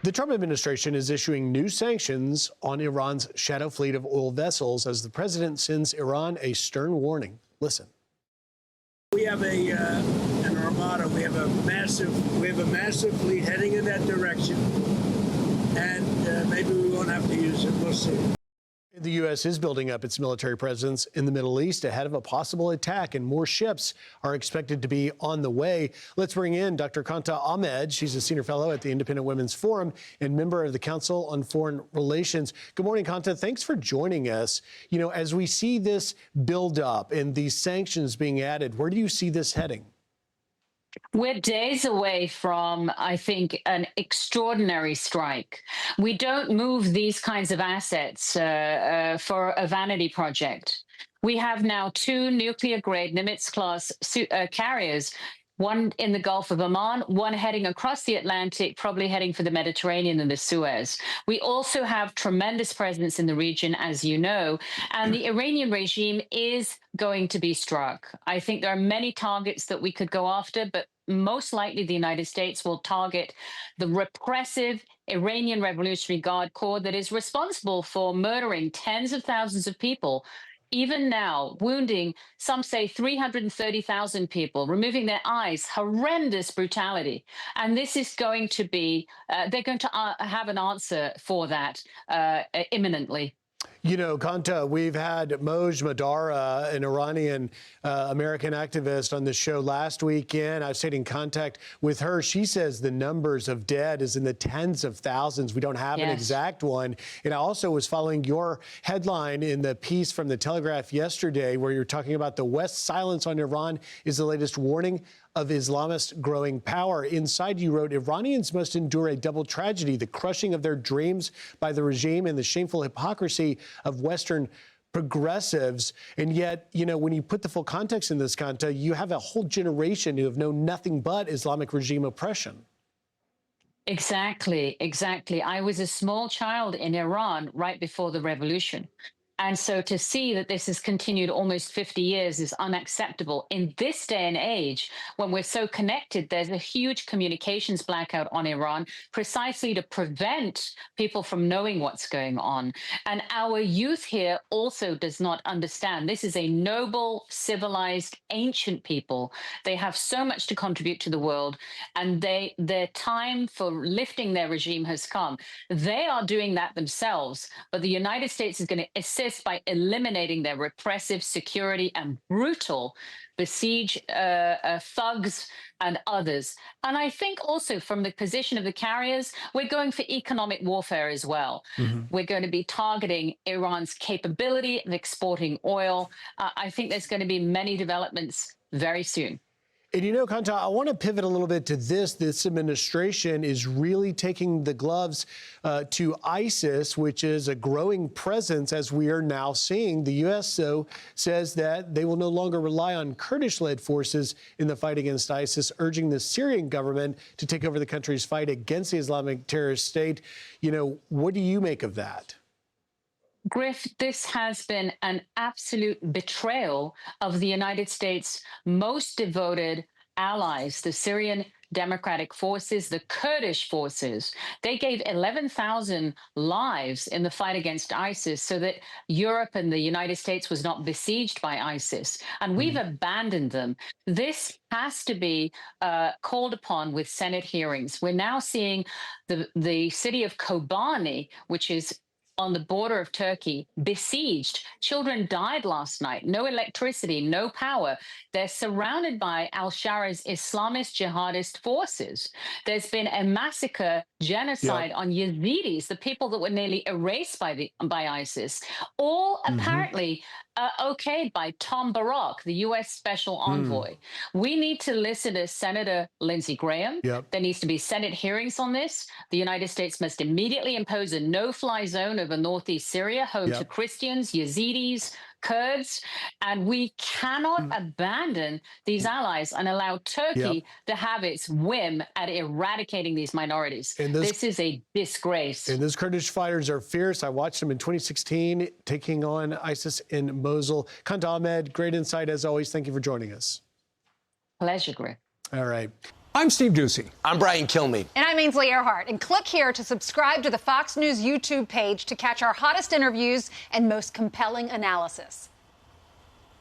The Trump administration is issuing new sanctions on Iran's shadow fleet of oil vessels as the president sends Iran a stern warning. Listen. We have an armada. We have a massive fleet heading in that direction, and maybe we won't have to use it. We'll see. The U.S. is building up its military presence in the Middle East ahead of a possible attack, and more ships are expected to be on the way. Let's bring in Dr. Qanta Ahmed. She's a senior fellow at the Independent Women's Forum and member of the Council on Foreign Relations. Good morning, Qanta. Thanks for joining us. You know, as we see this build up and these sanctions being added, where do you see this heading? We're days away from, I think, an extraordinary strike. We don't move these kinds of assets for a vanity project. We have now 2 nuclear-grade Nimitz-class carriers, one in the Gulf of Oman, one heading across the Atlantic, probably heading for the Mediterranean and the Suez. We also have tremendous presence in the region, as you know, and the Iranian regime is going to be struck. I think there are many targets that we could go after, but most likely the United States will target the repressive Iranian Revolutionary Guard Corps that is responsible for murdering tens of thousands of people, even now, wounding, some say 330,000 people, removing their eyes, horrendous brutality. And this is going to be, they're going to have an answer for that imminently. You know, Qanta, we've had Moj Madara, an Iranian American activist, on the show last weekend. I stayed in contact with her. She says the numbers of dead is in the tens of thousands. We don't have an exact one. And I also was following your headline in the piece from the Telegraph yesterday, where you're talking about the West's silence on Iran is the latest warning of Islamist growing power. Inside, you wrote, Iranians must endure a double tragedy, the crushing of their dreams by the regime and the shameful hypocrisy of Western progressives. And yet, you know, when you put the full context in this, Qanta, you have a whole generation who have known nothing but Islamic regime oppression. Exactly, exactly. I was a small child in Iran right before the revolution. And so to see that this has continued almost 50 years is unacceptable. In this day and age, when we're so connected, there's a huge communications blackout on Iran precisely to prevent people from knowing what's going on. And our youth here also does not understand. This is a noble, civilized, ancient people. They have so much to contribute to the world, and their time for lifting their regime has come. They are doing that themselves, but the United States is going to assist by eliminating their repressive security and brutal besiege thugs and others. And I think also from the position of the carriers, we're going for economic warfare as well. We're going to be targeting Iran's capability of exporting oil. I think there's going to be many developments very soon. And you know, Qanta, I want to pivot a little bit to this. This administration is really taking the gloves to ISIS, which is a growing presence, as we are now seeing. The U.S., though, says that they will no longer rely on Kurdish-led forces in the fight against ISIS, urging the Syrian government to take over the country's fight against the Islamic terrorist state. You know, what do you make of that? Griff, this has been an absolute betrayal of the United States' most devoted allies, the Syrian Democratic Forces, the Kurdish forces. They gave 11,000 lives in the fight against ISIS so that Europe and the United States was not besieged by ISIS. And we've abandoned them. This has to be called upon with Senate hearings. We're now seeing the city of Kobani, which is on the border of Turkey, besieged. Children died last night. No electricity, no power. They're surrounded by al-Shara's Islamist jihadist forces. There's been a massacre, genocide on Yazidis, the people that were nearly erased by ISIS, all apparently okayed by Tom Barak, the U.S. Special Envoy. We need to listen to Senator Lindsey Graham. There needs to be Senate hearings on this. The United States must immediately impose a no-fly zone over northeast Syria, home to Christians, Yazidis, Kurds, and we cannot abandon these allies and allow Turkey to have its whim at eradicating these minorities. This is a disgrace. And those Kurdish fighters are fierce. I watched them in 2016 taking on ISIS in Mosul. Qanta Ahmed, great insight as always. Thank you for joining us. Pleasure, Greg. All right. I'm Steve Doocy. I'm Brian Kilmeade. And I'm Ainsley Earhart. And click here to subscribe to the Fox News YouTube page to catch our hottest interviews and most compelling analysis.